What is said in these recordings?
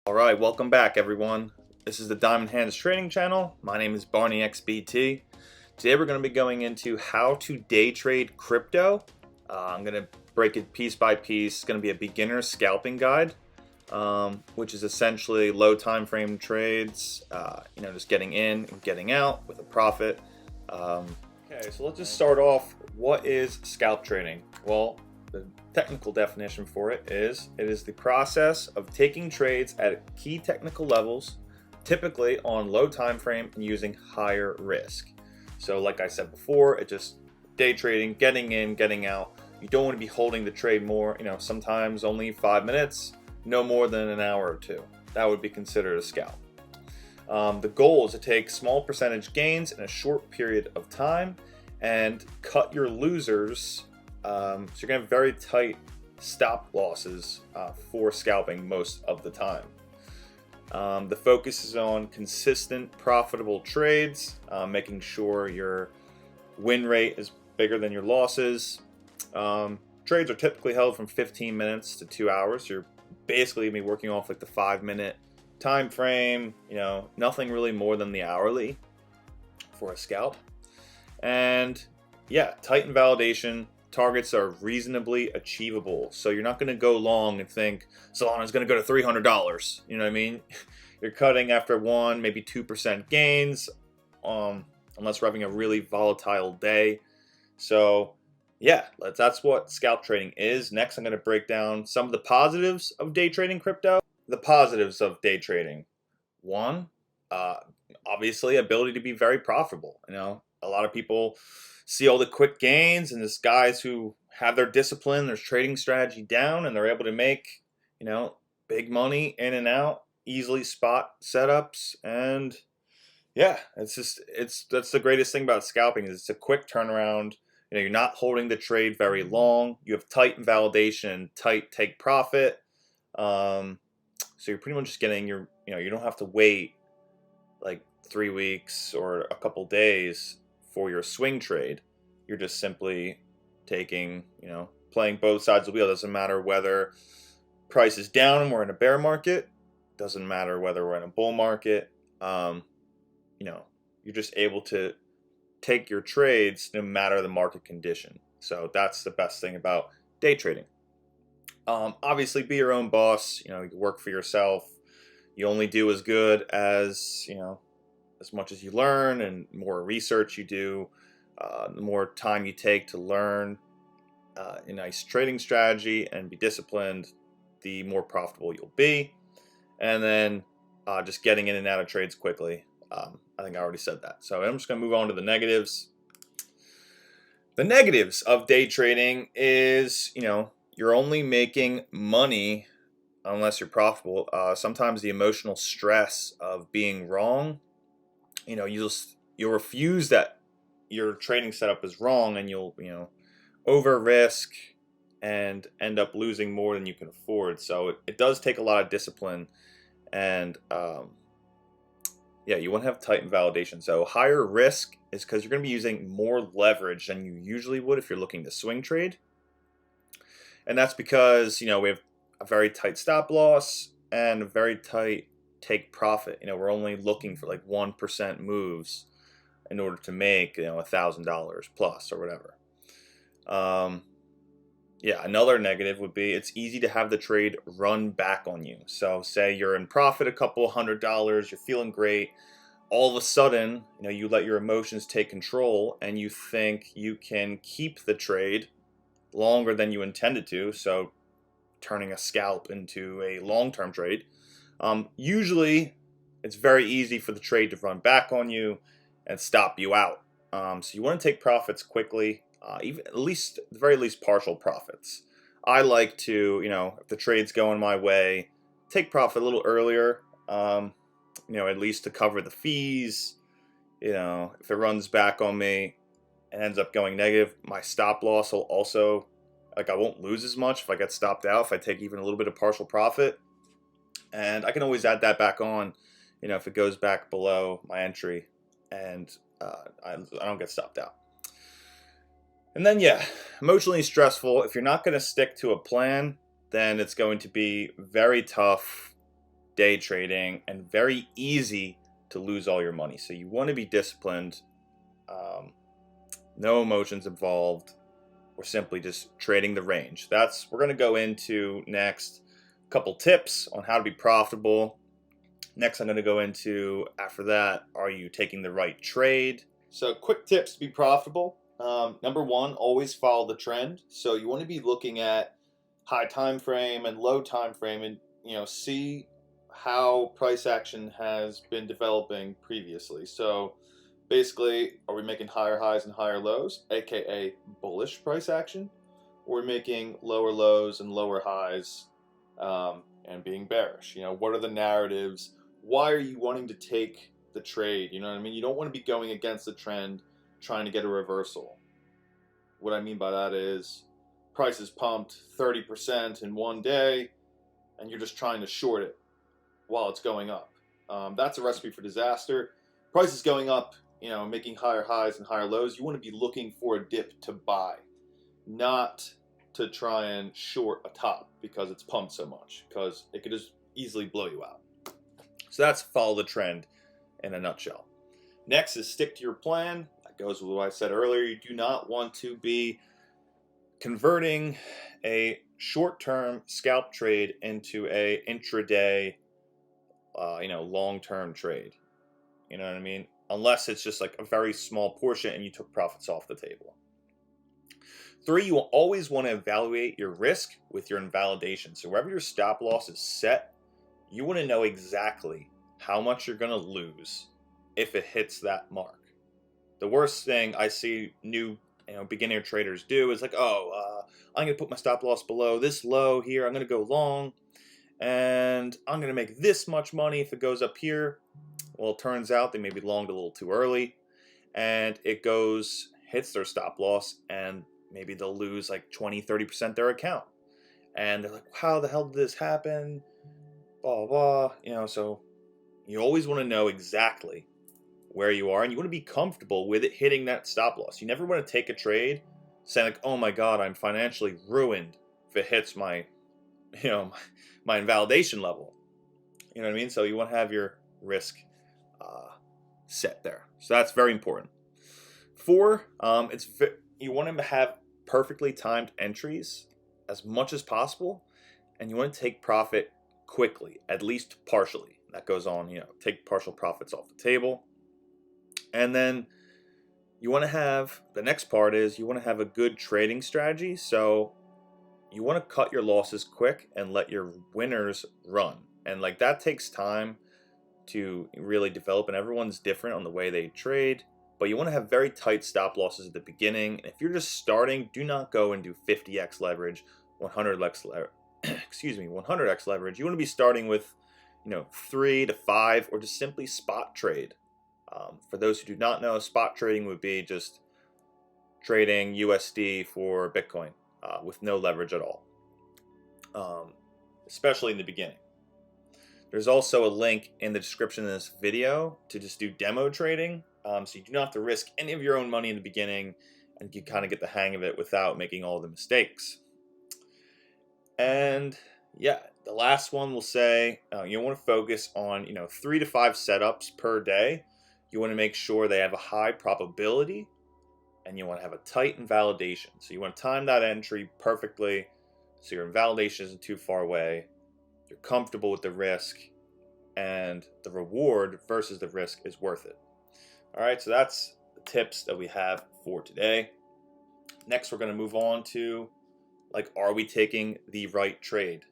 Alright, welcome back everyone. This is the Diamond Hands Trading Channel. My name is Barney XBT. Today we're going to be going into how to day trade crypto. I'm going to break it piece by piece. It's going to be a beginner scalping guide, which is essentially low time frame trades, just getting in and getting out with a profit. Okay, so let's just start off. What is scalp trading? Well, the technical definition for it is the process of taking trades at key technical levels, typically on low time frame and using higher risk. So like I said before, it's just day trading, getting in, getting out. You don't want to be holding the trade more, sometimes only 5 minutes, no more than an hour or two. That would be considered a scalp. The goal is to take small percentage gains in a short period of time and cut your losers. So you're going to have very tight stop losses for scalping most of the time. The focus is on consistent, profitable trades, making sure your win rate is bigger than your losses. Trades are typically held from 15 minutes to 2 hours. You're basically going to be working off like the 5-minute time frame, nothing really more than the hourly for a scalp. And yeah, tight validation. Targets are reasonably achievable. So you're not going to go long and think Solana's going to go to $300. You know what I mean? You're cutting after 1, maybe 2% gains, unless we're having a really volatile day. So yeah, that's what scalp trading is. Next, I'm going to break down some of the positives of day trading crypto. The positives of day trading. One, obviously ability to be very profitable. A lot of people see all the quick gains, and there's guys who have their discipline, their trading strategy down, and they're able to make, big money in and out, easily spot setups, and yeah, that's the greatest thing about scalping is it's a quick turnaround. You're not holding the trade very long. You have tight validation, tight take profit. So you're pretty much just getting you don't have to wait like 3 weeks or a couple days for your swing trade. You're just simply taking, playing both sides of the wheel. Doesn't matter whether price is down and we're in a bear market. Doesn't matter whether we're in a bull market. You're just able to take your trades no matter the market condition. So that's the best thing about day trading. Obviously, be your own boss. You work for yourself. You only do as good as, as much as you learn, and more research you do, the more time you take to learn a nice trading strategy and be disciplined, the more profitable you'll be. And then just getting in and out of trades quickly. I think I already said that. So I'm just going to move on to the negatives. The negatives of day trading is, you're only making money unless you're profitable. Sometimes the emotional stress of being wrong, you'll refuse that your trading setup is wrong, and you'll over risk and end up losing more than you can afford. So it does take a lot of discipline, and you want to have tight validation. So higher risk is because you're going to be using more leverage than you usually would if you're looking to swing trade, and that's because we have a very tight stop loss and a very tight take profit. We're only looking for like 1% moves in order to make $1,000 plus or whatever. Another negative would be it's easy to have the trade run back on you. So say you're in profit a couple $100, you're feeling great. All of a sudden, you let your emotions take control and you think you can keep the trade longer than you intended to. So turning a scalp into a long-term trade. Usually, it's very easy for the trade to run back on you and stop you out. So you want to take profits quickly, even at the very least partial profits. I like to, if the trade's going my way, take profit a little earlier, at least to cover the fees. If it runs back on me and ends up going negative, my stop loss will also, I won't lose as much if I get stopped out, if I take even a little bit of partial profit. And I can always add that back on, if it goes back below my entry and I don't get stopped out. And then, emotionally stressful. If you're not going to stick to a plan, then it's going to be very tough day trading and very easy to lose all your money. So you want to be disciplined, no emotions involved, or simply just trading the range. We're going to go into next a couple tips on how to be profitable. Next, I'm going to go into, after that, are you taking the right trade? So quick tips to be profitable. Number one, always follow the trend. So you want to be looking at high time frame and low time frame, and see how price action has been developing previously. So basically, are we making higher highs and higher lows, aka bullish price action, or are we making lower lows and lower highs and being bearish? What are the narratives? Why are you wanting to take the trade? You know what I mean? You don't want to be going against the trend trying to get a reversal. What I mean by that is prices pumped 30% in one day and you're just trying to short it while it's going up. That's a recipe for disaster. Prices going up, making higher highs and higher lows, you want to be looking for a dip to buy, not to try and short a top because it's pumped so much, because it could just easily blow you out. So that's follow the trend in a nutshell. Next is stick to your plan. That goes with what I said earlier. You do not want to be converting a short-term scalp trade into a intraday, long-term trade. You know what I mean? Unless it's just like a very small portion and you took profits off the table. 3, you will always want to evaluate your risk with your invalidation. So wherever your stop loss is set, you want to know exactly how much you're going to lose if it hits that mark. The worst thing I see new beginner traders do is like, I'm going to put my stop loss below this low here. I'm going to go long, and I'm going to make this much money if it goes up here. Well, it turns out they may be longed a little too early, and it hits their stop loss, and maybe they'll lose like 20-30% their account. And they're like, how the hell did this happen? Blah, blah, blah. So you always want to know exactly where you are, and you want to be comfortable with it hitting that stop loss. You never want to take a trade saying like, oh my God, I'm financially ruined if it hits my invalidation level. You know what I mean? So you want to have your risk set there. So that's very important. 4, you want to have perfectly timed entries as much as possible, and you want to take profit quickly, at least partially. That goes on, take partial profits off the table. And then you want to have, the next part is you want to have a good trading strategy. So you want to cut your losses quick and let your winners run. And like that takes time to really develop, and everyone's different on the way they trade. But you want to have very tight stop losses at the beginning. And if you're just starting, do not go and do 50x leverage, 100x leverage. 100x leverage. You want to be starting with 3 to 5, or just simply spot trade. For those who do not know, spot trading would be just trading USD for Bitcoin with no leverage at all, especially in the beginning. There's also a link in the description of this video to just do demo trading, so you do not have to risk any of your own money in the beginning, and you kind of get the hang of it without making all the mistakes. And yeah, the last one will say you want to focus on 3 to 5 setups per day. You want to make sure they have a high probability, and you want to have a tight invalidation. So you want to time that entry perfectly so your invalidation isn't too far away. You're comfortable with the risk, and the reward versus the risk is worth it. All right, so that's the tips that we have for today. Next, we're going to move on to are we taking the right trade?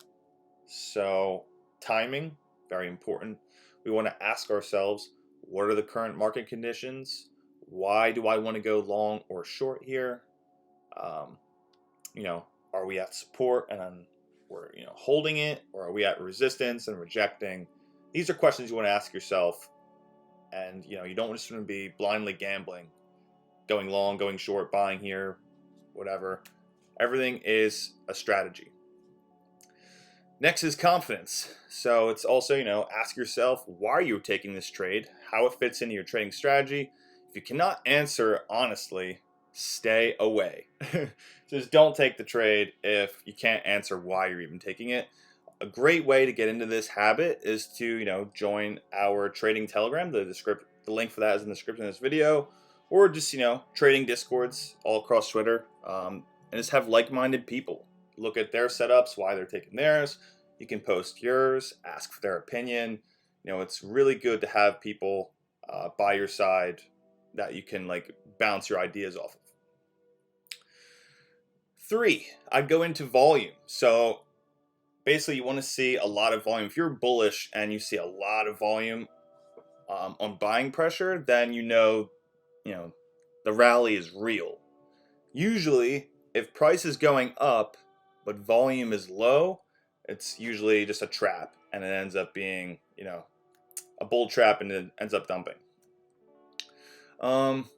So timing, very important. We want to ask ourselves, what are the current market conditions? Why do I want to go long or short here? Are we at support and we're holding it, or are we at resistance and rejecting? These are questions you want to ask yourself, and you don't just want to be blindly gambling, going long, going short, buying here, whatever. Everything is a strategy. Next is confidence. So it's also, ask yourself, why are you taking this trade? How it fits into your trading strategy. If you cannot answer honestly, stay away. Just don't take the trade if you can't answer why you're even taking it. a great way to get into this habit is to join our trading Telegram. The link for that is in the description of this video, or just trading discords all across Twitter, and just have like-minded people look at their setups, why they're taking theirs. You can post yours, ask for their opinion. It's really good to have people by your side that you can bounce your ideas off of. 3, I'd go into volume. So basically, you want to see a lot of volume. If you're bullish and you see a lot of volume on buying pressure, then the rally is real. Usually, if price is going up but volume is low, it's usually just a trap, and it ends up being a bull trap, and it ends up dumping.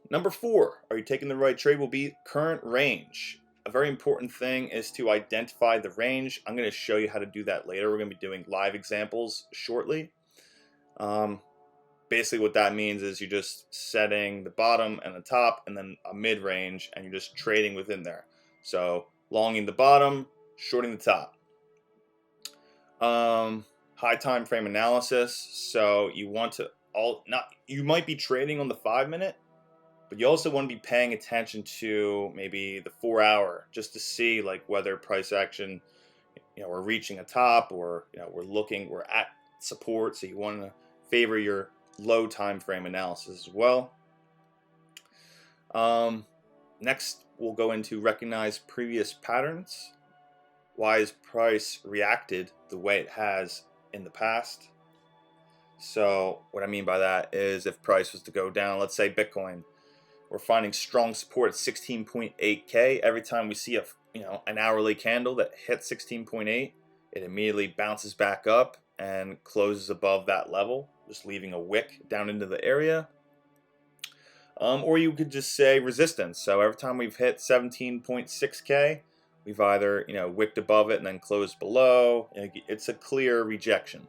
Number 4, are you taking the right trade? Will be current range. A very important thing is to identify the range. I'm going to show you how to do that later. We're going to be doing live examples shortly. Basically what that means is you're just setting the bottom and the top and then a mid-range, and you're just trading within there. So longing the bottom, shorting the top. High time frame analysis. So you want to you might be trading on the 5-minute, but you also want to be paying attention to maybe the 4-hour, just to see whether price action, we're reaching a top, or we're at support. So you want to favor your low time frame analysis as well. Next, we'll go into recognize previous patterns. Why has price reacted the way it has in the past? So what I mean by that is, if price was to go down, let's say Bitcoin, we're finding strong support at 16.8K. Every time we see an hourly candle that hits 16.8, it immediately bounces back up and closes above that level, just leaving a wick down into the area. Or you could just say resistance. So every time we've hit 17.6K, we've either wicked above it and then closed below. It's a clear rejection.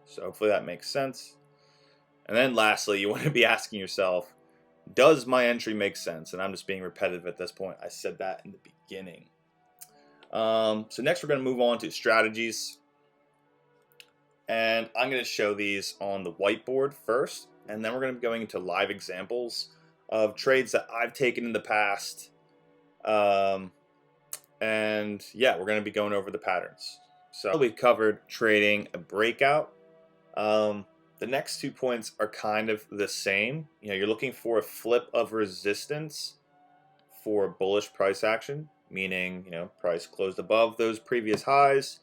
So hopefully that makes sense. And then lastly, you want to be asking yourself, does my entry make sense? And I'm just being repetitive at this point. I said that in the beginning. So next we're going to move on to strategies. And I'm going to show these on the whiteboard first. And then we're going to be going into live examples of trades that I've taken in the past. And yeah, we're going to be going over the patterns. So we've covered trading a breakout. The next 2 points are kind of the same. You're looking for a flip of resistance for bullish price action, meaning, price closed above those previous highs,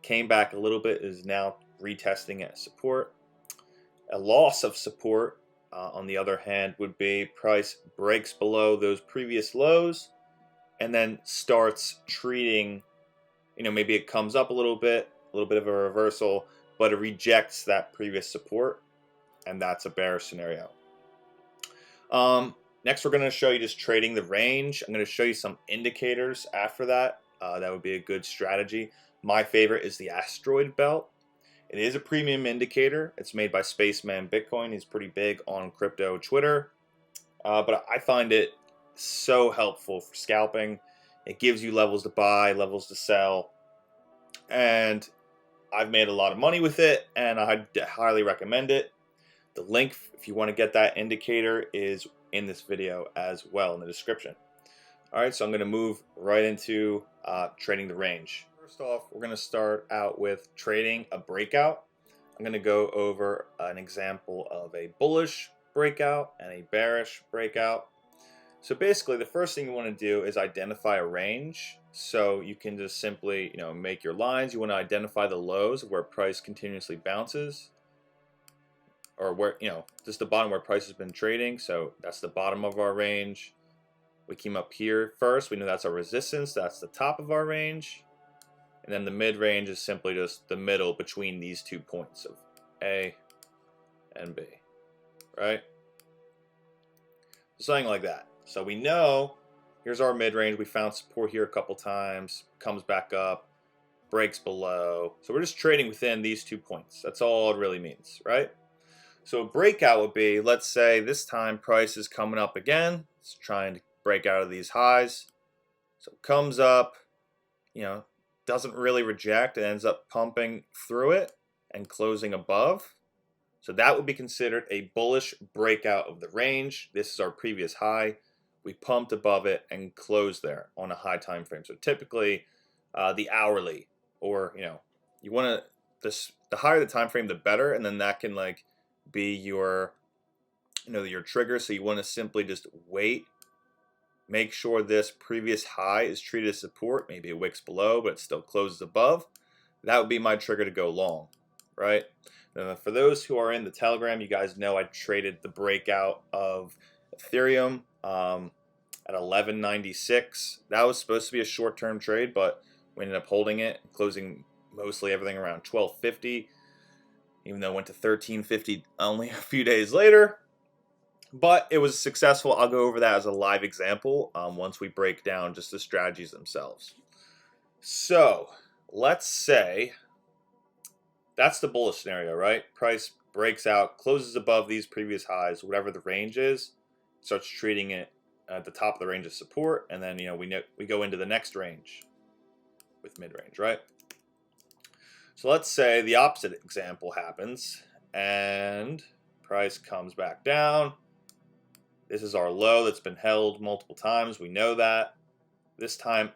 came back a little bit, is now retesting at support. A loss of support, on the other hand, would be price breaks below those previous lows and then starts treating, maybe it comes up a little bit of a reversal, but it rejects that previous support, and that's a bearish scenario. Next, we're going to show you just trading the range. I'm going to show you some indicators after that. That would be a good strategy. My favorite is the asteroid belt. It is a premium indicator. It's made by Spaceman Bitcoin. He's pretty big on crypto Twitter. But I find it so helpful for scalping. It gives you levels to buy, levels to sell. And I've made a lot of money with it, and I highly recommend it. The link, if you want to get that indicator, is in this video as well in the description. All right, so I'm going to move right into trading the range. First off, we're going to start out with trading a breakout. I'm going to go over an example of a bullish breakout and a bearish breakout. So basically, the first thing you want to do is identify a range. So you can just simply, make your lines. You want to identify the lows where price continuously bounces, or where, just the bottom where price has been trading. So that's the bottom of our range. We came up here first. We know that's our resistance. That's the top of our range. And then the mid-range is simply just the middle between these 2 points of A and B, right? Something like that. So we know, here's our mid-range. We found support here a couple times, comes back up, breaks below. So we're just trading within these 2 points. That's all it really means, right? So a breakout would be, let's say this time price is coming up again. It's trying to break out of these highs. So it comes up, doesn't really reject. It ends up pumping through it and closing above. So that would be considered a bullish breakout of the range. This is our previous high. We pumped above it and closed there on a high time frame. So typically the hourly, or you want to, the higher the time frame, the better, and then that can like be your your trigger. So you want to simply just wait, make sure this previous high is treated as support. Maybe it wicks below, but it still closes above. That would be my trigger to go long, right? For those who are in the Telegram, you guys know I traded the breakout of Ethereum at 11.96. That was supposed to be a short-term trade, but we ended up holding it, closing mostly everything around 12.50, even though it went to 13.50 only a few days later. But it was successful. I'll go over that as a live example once we break down just the strategies themselves. So let's say that's the bullish scenario, right? Price breaks out, closes above these previous highs, whatever the range is, starts treating it at the top of the range as support, and then we go into the next range with mid-range, right? So let's say the opposite example happens, and price comes back down. This is our low that's been held multiple times. We know that. This time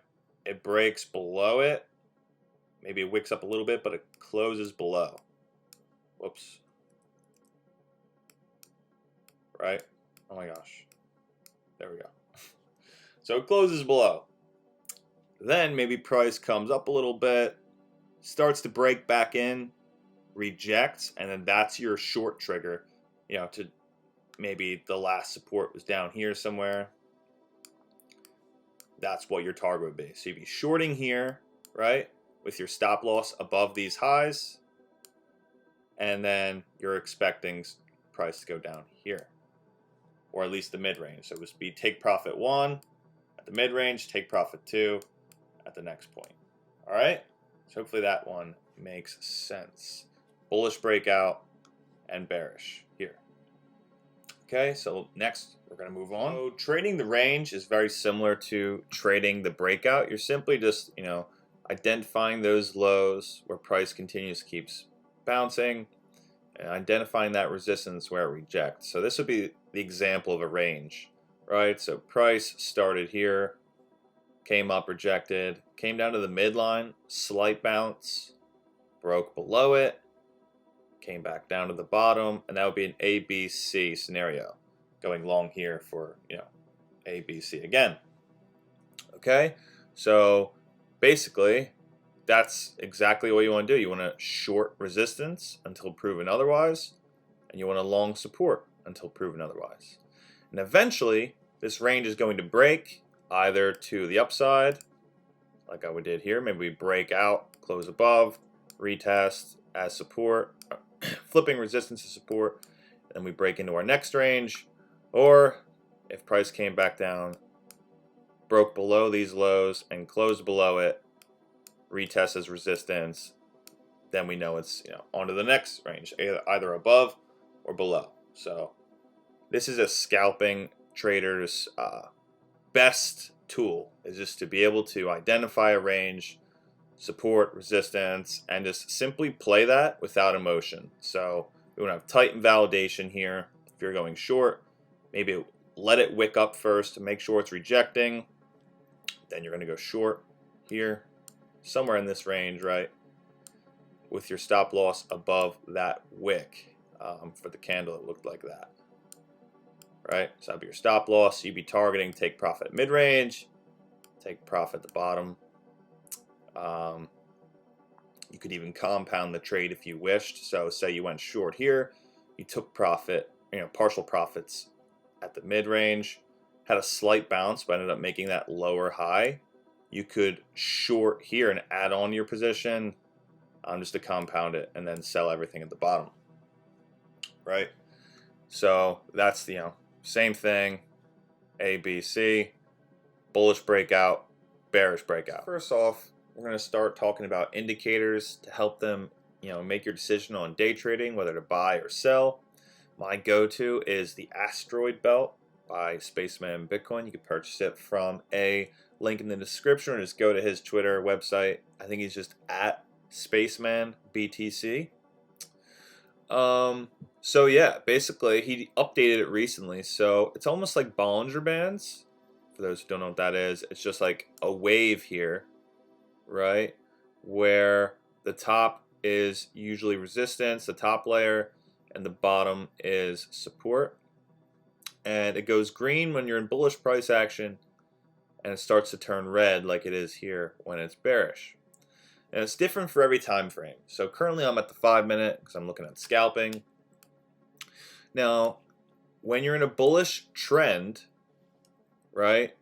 it breaks below it. Maybe it wicks up a little bit, but it closes below. Whoops. Right? Oh my gosh. There we go. So it closes below. Then maybe price comes up a little bit, starts to break back in, rejects, and then that's your short trigger. To maybe the last support was down here somewhere. That's what your target would be. So you'd be shorting here, right? With your stop loss above these highs, and then you're expecting price to go down here, or at least the mid-range. So it would be take profit 1 at the mid-range, take profit 2 at the next point. All right, so hopefully that one makes sense. Bullish breakout and bearish here. Okay, so next we're going to move on. So trading the range is very similar to trading the breakout. You're simply just identifying those lows where price keeps bouncing, and identifying that resistance where it rejects. So this would be the example of a range, right? So price started here, came up, rejected, came down to the midline, slight bounce, broke below it, came back down to the bottom, and that would be an ABC scenario, going long here for ABC again. Okay, so basically, that's exactly what you want to do. You want to short resistance until proven otherwise, and you want to long support until proven otherwise. And eventually, this range is going to break either to the upside, like we did here. Maybe we break out, close above, retest as support, flipping resistance to support, and we break into our next range. Or if price came back down, broke below these lows and closed below it, retest as resistance, then we know it's on to the next range, either above or below. So this is a scalping trader's best tool, is just to be able to identify a range, support, resistance, and just simply play that without emotion. So we want to have tight validation here. If you're going short, maybe let it wick up first to make sure it's rejecting. Then you're going to go short here, somewhere in this range, right, with your stop loss above that wick. For the candle, it looked like that, right? So that'd be your stop loss. You'd be targeting take profit mid-range, take profit at the bottom. You could even compound the trade if you wished. So say you went short here, you took profit, partial profits at the mid-range, had a slight bounce, but ended up making that lower high. You could short here and add on your position just to compound it, and then sell everything at the bottom, right? So that's the same thing. A, B, C, bullish breakout, bearish breakout. First off, we're going to start talking about indicators to help them make your decision on day trading, whether to buy or sell. My go-to is the asteroid belt. by Spaceman Bitcoin. You can purchase it from a link in the description, or just go to his Twitter website. I think he's just at Spaceman BTC. So yeah, basically he updated it recently. So it's almost like Bollinger Bands. For those who don't know what that is, it's just like a wave here, right? Where the top is usually resistance, the top layer, and the bottom is support. And it goes green when you're in bullish price action, and it starts to turn red like it is here when it's bearish. And it's different for every time frame. So currently I'm at the 5-minute because I'm looking at scalping. Now, when you're in a bullish trend, right,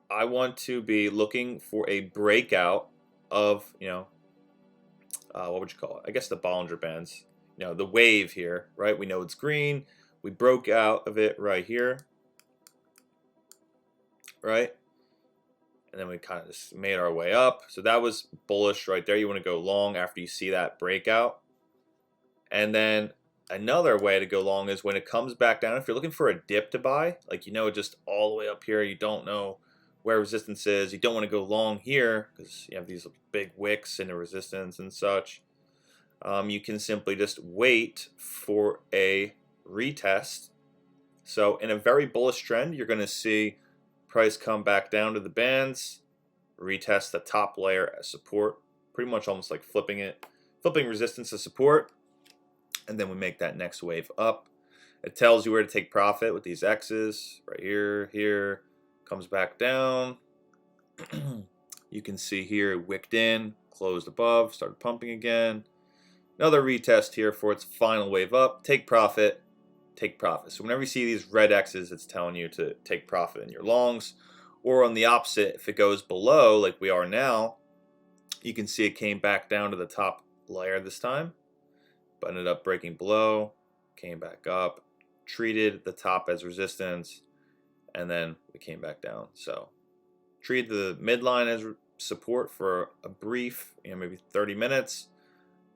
I want to be looking for a breakout of, what would you call it? I guess the Bollinger Bands. The wave here, right? We know it's green. We broke out of it right here, right? And then we kind of just made our way up. So that was bullish right there. You want to go long after you see that breakout. And then another way to go long is when it comes back down. If you're looking for a dip to buy, like just all the way up here, you don't know where resistance is. You don't want to go long here because you have these big wicks in the resistance and such. You can simply just wait for a retest. So in a very bullish trend, you're going to see price come back down to the bands, retest the top layer as support, pretty much almost like flipping resistance to support, and then we make that next wave up. It tells you where to take profit with these X's right here, comes back down. You can see here it wicked in, closed above, started pumping again. Another retest here for its final wave up. Take profit, take profit. So whenever you see these red X's, it's telling you to take profit in your longs. Or on the opposite, if it goes below, like we are now, you can see it came back down to the top layer this time, but ended up breaking below, came back up, treated the top as resistance, and then we came back down. So treated the midline as support for a brief, maybe 30 minutes,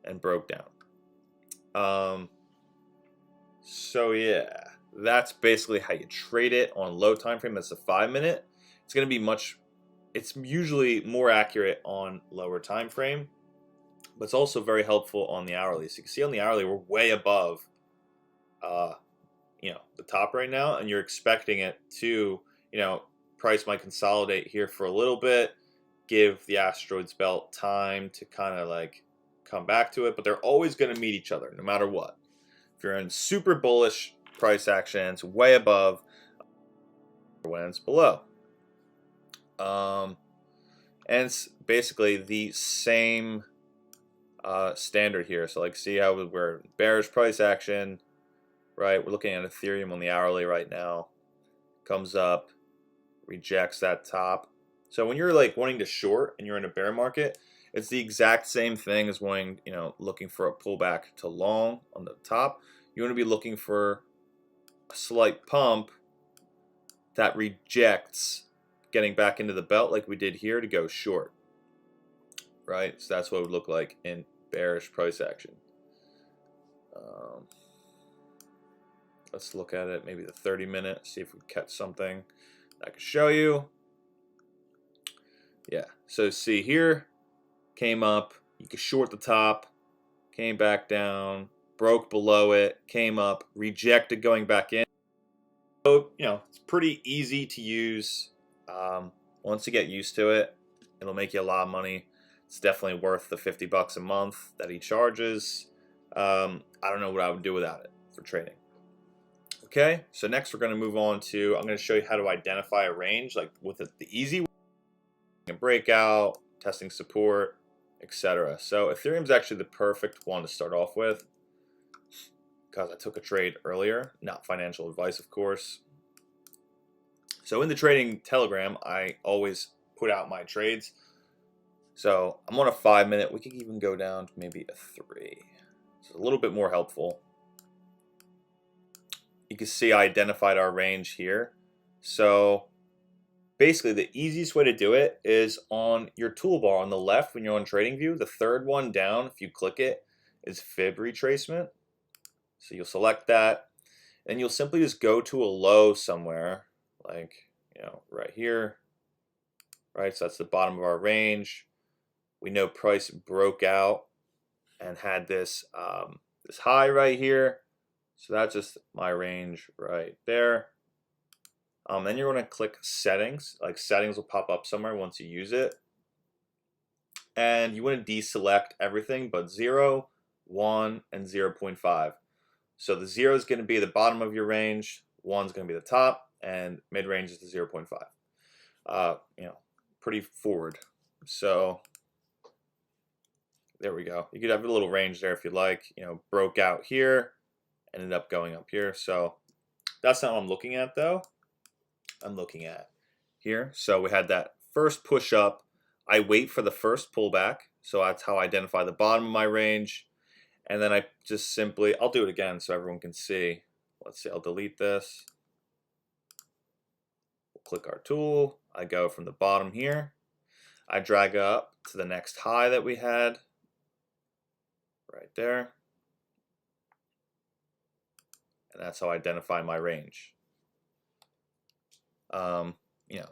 and broke down. So yeah, that's basically how you trade it on low time frame. That's a 5-minute. It's going to be it's usually more accurate on lower time frame, but it's also very helpful on the hourly. So you can see on the hourly, we're way above, the top right now, and you're expecting it to, price might consolidate here for a little bit, give the asteroids belt time to kind of like come back to it, but they're always going to meet each other no matter what. If you're in super bullish price action, it's way above when it's below. And it's basically the same standard here. So like see how we're bearish price action, right? We're looking at Ethereum on the hourly right now. Comes up, rejects that top. So when you're like wanting to short and you're in a bear market, it's the exact same thing as wanting, looking for a pullback to long on the top. You want to be looking for a slight pump that rejects getting back into the belt like we did here to go short, right? So that's what it would look like in bearish price action. Let's look at it, maybe the 30-minute, see if we catch something I can show you. Yeah, so see here, came up, you could short the top, came back down, broke below it, came up, rejected going back in. So, it's pretty easy to use. Once you get used to it, it'll make you a lot of money. It's definitely worth the $50 a month that he charges. I don't know what I would do without it for trading. Okay, so next we're going to move on to, I'm going to show you how to identify a range, like with the easy way, breakout, testing support, etc. So Ethereum's actually the perfect one to start off with because I took a trade earlier, not financial advice, of course. So in the trading telegram, I always put out my trades. So I'm on a 5-minute. We could even go down to maybe a 3. It's a little bit more helpful. You can see I identified our range here. So basically the easiest way to do it is on your toolbar on the left when you're on Tradingview. The third one down, if you click it, is fib retracement. So you'll select that. And you'll simply just go to a low somewhere, like, right here, right? So that's the bottom of our range. We know price broke out and had this this high right here. So that's just my range right there. Then you're going to click settings. Like settings will pop up somewhere once you use it. And you want to deselect everything but 0, 1, and 0.5. So the 0 is going to be the bottom of your range, 1 is going to be the top, and mid-range is the 0.5. Pretty forward. So there we go. You could have a little range there if you like. Broke out here, ended up going up here. So that's not what I'm looking at though. I'm looking at here. So we had that first push up. I wait for the first pullback. So that's how I identify the bottom of my range. And then I just simply, I'll do it again so everyone can see. Let's see, I'll delete this. We'll click our tool. I go from the bottom here. I drag up to the next high that we had. Right there. And that's how I identify my range.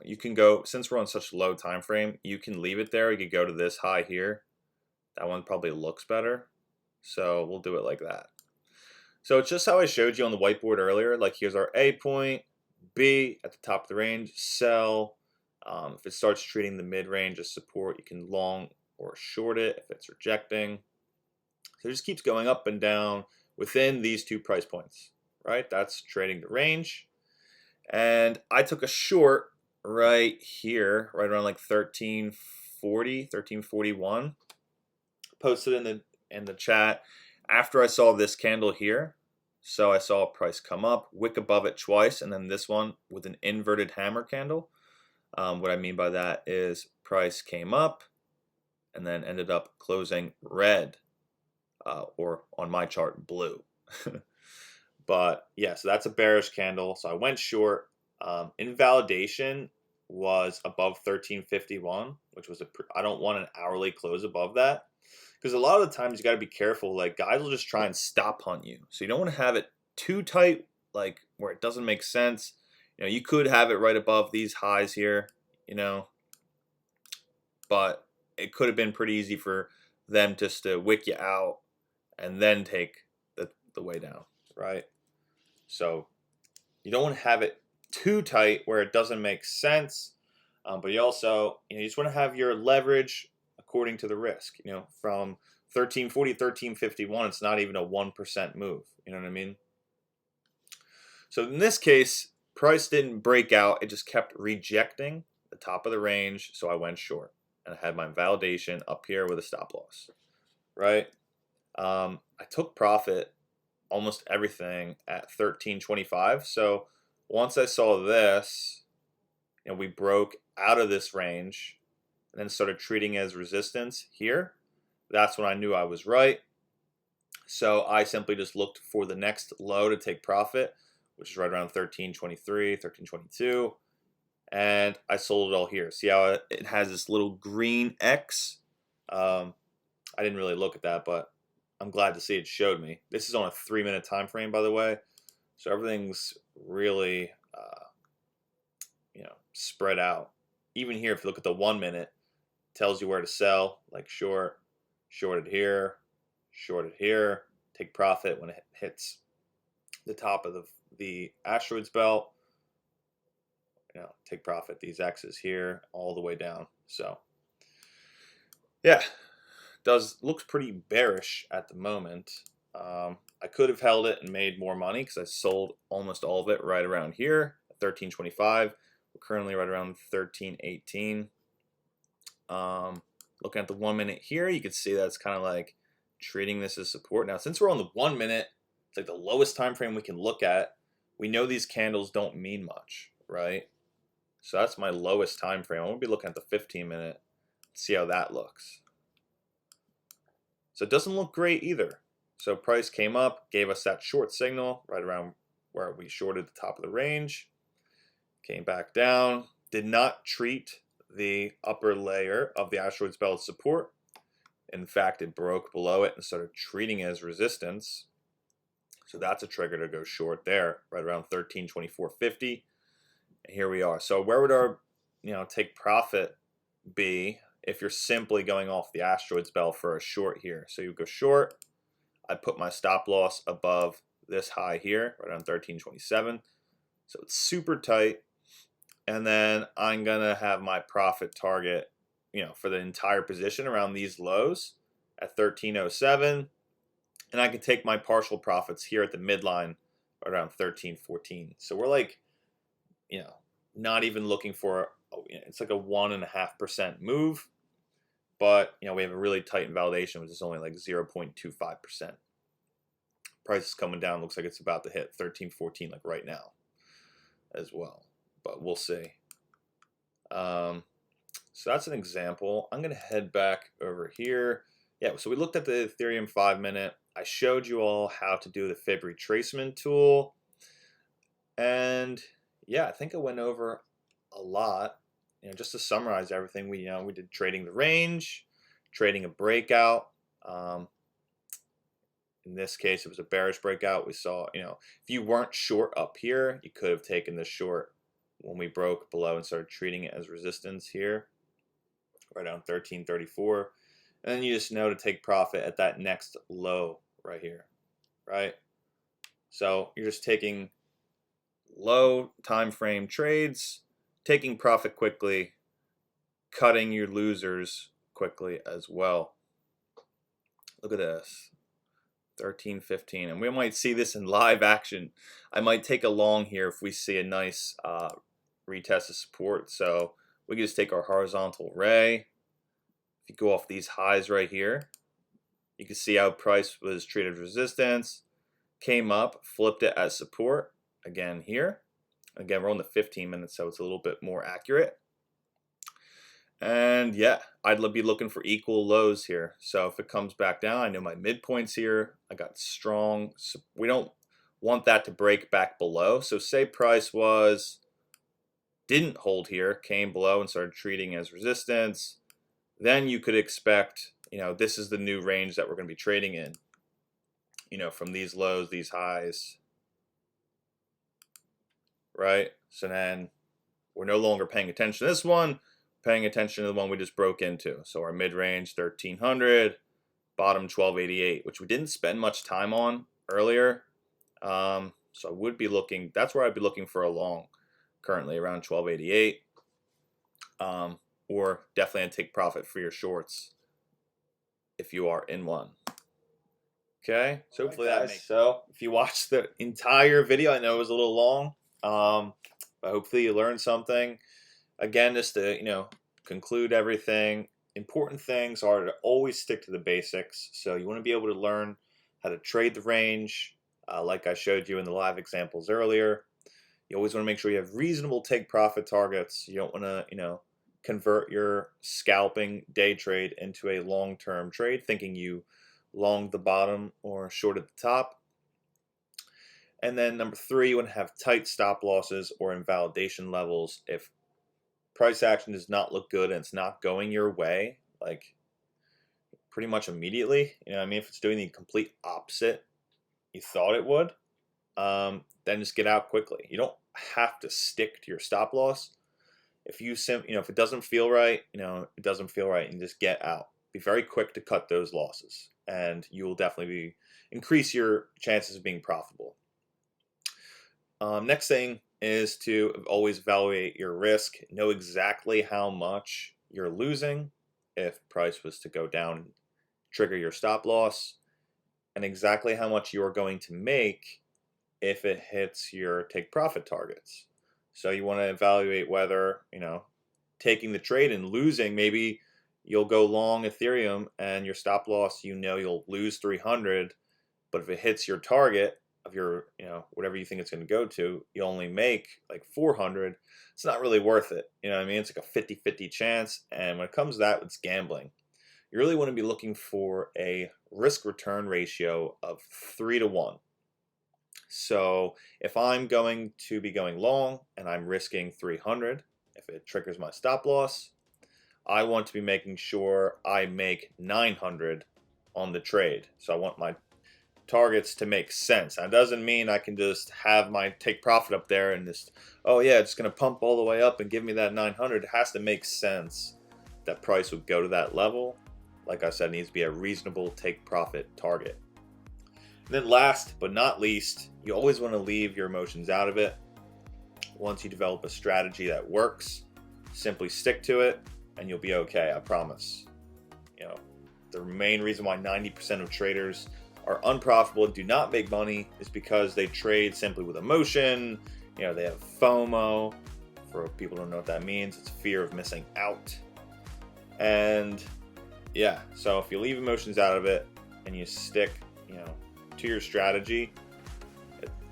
You can go, since we're on such a low time frame, you can leave it there. You could go to this high here. That one probably looks better. So we'll do it like that. So it's just how I showed you on the whiteboard earlier. Like here's our A point, B at the top of the range, sell. If it starts treating the mid-range as support, you can long or short it if it's rejecting. So it just keeps going up and down within these two price points, right? That's trading the range. And I took a short right here, right around like 1340, 1341. Posted in the chat after I saw this candle here. So I saw price come up, wick above it twice, and then this one with an inverted hammer candle. What I mean by that is price came up and then ended up closing red, or on my chart, blue. But yeah, so that's a bearish candle. So I went short. Invalidation was above 1351, which was I don't want an hourly close above that. Because a lot of the times you got to be careful. Like guys will just try and stop hunt you. So you don't want to have it too tight, like where it doesn't make sense. You could have it right above these highs here, but it could have been pretty easy for them just to wick you out and then take the way down, right? So you don't want to have it too tight where it doesn't make sense, but you also, you just want to have your leverage according to the risk. From 1340 to 1351, it's not even a 1% move. You know what I mean? So in this case, price didn't break out. It just kept rejecting the top of the range. So I went short and I had my validation up here with a stop loss, right? I took profit almost everything at 1325. So once I saw this, we broke out of this range and then started treating as resistance here. That's when I knew I was right. So I simply just looked for the next low to take profit, which is right around 1323, 1322. And I sold it all here. See how it has this little green X? I didn't really look at that, but I'm glad to see it showed me. This is on a 3-minute time frame, by the way. So everything's really, spread out. Even here, if you look at the 1 minute, it tells you where to sell, like short, shorted here, take profit when it hits the top of the asteroids belt. Take profit. These X's here, all the way down. So, yeah, looks pretty bearish at the moment. I could have held it and made more money because I sold almost all of it right around here, 1325. We're currently right around 1318. Looking at the 1 minute here, you can see that's kind of like treating this as support. Now, since we're on the 1 minute, it's like the lowest time frame we can look at. We know these candles don't mean much, right? So that's my lowest time frame. I won't be looking at the 15-minute. See how that looks. So it doesn't look great either. So price came up, gave us that short signal right around where we shorted the top of the range. Came back down. Did not treat the upper layer of the asteroids belt support. In fact, it broke below it and started treating as resistance. So that's a trigger to go short there, right around 1324.50. And here we are. So where would our, take profit be if you're simply going off the asteroids bell for a short here? So you go short. I put my stop loss above this high here, right on 1327. So it's super tight. And then I'm going to have my profit target, for the entire position around these lows at 1307. And I can take my partial profits here at the midline around 1314. So we're like, not even looking for, it's like a 1.5% move. But, we have a really tight invalidation, which is only like 0.25%. Price is coming down. Looks like it's about to hit 1314 like right now as well. But we'll see. So that's an example. I'm going to head back over here. Yeah, so we looked at the Ethereum 5-minute. I showed you all how to do the fib retracement tool. And yeah, I think I went over a lot. Just to summarize everything, we did trading the range, trading a breakout. In this case, it was a bearish breakout. We saw, if you weren't short up here, you could have taken the short when we broke below and started treating it as resistance here, right on 1334. And then you just know to take profit at that next low right here, right? So you're just taking low time frame trades, taking profit quickly, cutting your losers quickly as well. Look at this. 13.15, and we might see this in live action. I might take a long here if we see a nice retest of support. So we can just take our horizontal ray. If you go off these highs right here, you can see how price was treated as resistance, came up, flipped it as support again here. Again, we're on the 15 minutes, so it's a little bit more accurate. And yeah, I'd be looking for equal lows here. So if it comes back down, I know my midpoints here. I got strong. We don't want that to break back below. So say price didn't hold here, came below and started treating as resistance. Then you could expect, this is the new range that we're going to be trading in. From these lows, these highs. Right? So then we're no longer paying attention to this one. Paying attention to the one we just broke into. So our mid-range 1300, bottom 1288, which we didn't spend much time on earlier. So I would be looking, that's where I'd be looking for a long currently around 1288. Or definitely take profit for your shorts if you are in one. Okay, so hopefully that makes sense. So if you watched the entire video, I know it was a little long, but hopefully you learned something. Again, just to, conclude everything, important things are to always stick to the basics. So you want to be able to learn how to trade the range, like I showed you in the live examples earlier. You always want to make sure you have reasonable take profit targets. You don't want to, convert your scalping day trade into a long-term trade, thinking you long the bottom or short at the top. And then number 3, you want to have tight stop losses or invalidation levels. If price action does not look good and it's not going your way, like pretty much immediately, if it's doing the complete opposite you thought it would, then just get out quickly. You don't have to stick to your stop loss. If you if it doesn't feel right, it doesn't feel right, and just get out. Be very quick to cut those losses, and you will definitely increase your chances of being profitable. Next thing is to always evaluate your risk. Know exactly how much you're losing if price was to go down, trigger your stop loss, and exactly how much you're going to make if it hits your take profit targets. So you want to evaluate whether, taking the trade and losing, maybe you'll go long Ethereum and your stop loss, you'll lose 300, but if it hits your target of your, whatever you think it's going to go to, you only make like 400. It's not really worth it. It's like a 50-50 chance. And when it comes to that, it's gambling. You really want to be looking for a risk return ratio of 3 to 1. So if I'm going to be going long and I'm risking 300, if it triggers my stop loss, I want to be making sure I make 900 on the trade. So I want my targets to make sense. That doesn't mean I can just have my take profit up there and just, oh yeah, it's going to pump all the way up and give me that 900. It has to make sense that price would go to that level. Like I said, it needs to be a reasonable take profit target. And then last but not least, you always want to leave your emotions out of it. Once you develop a strategy that works, simply stick to it and you'll be okay, I promise. You know, the main reason why 90% of traders are unprofitable and do not make money is because they trade simply with emotion. You know, they have FOMO. For people who don't know what that means, it's fear of missing out. And yeah, so if you leave emotions out of it and you stick, you know, to your strategy,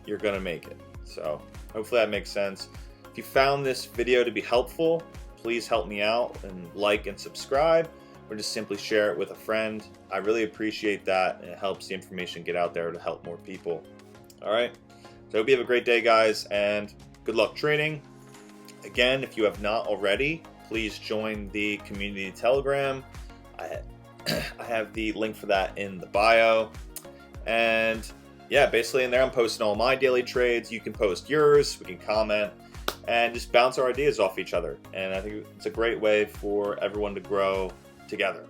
you're gonna make it. So hopefully that makes sense. If you found this video to be helpful, please help me out and like and subscribe, or just simply share it with a friend. I really appreciate that, and it helps the information get out there to help more people. All right, so I hope you have a great day, guys, and good luck trading. Again, if you have not already, please join the community Telegram. I have the link for that in the bio. And yeah, basically in there I'm posting all my daily trades. You can post yours, we can comment, and just bounce our ideas off each other. And I think it's a great way for everyone to grow together.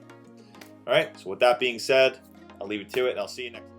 All right, so with that being said, I'll leave it to it and I'll see you next time.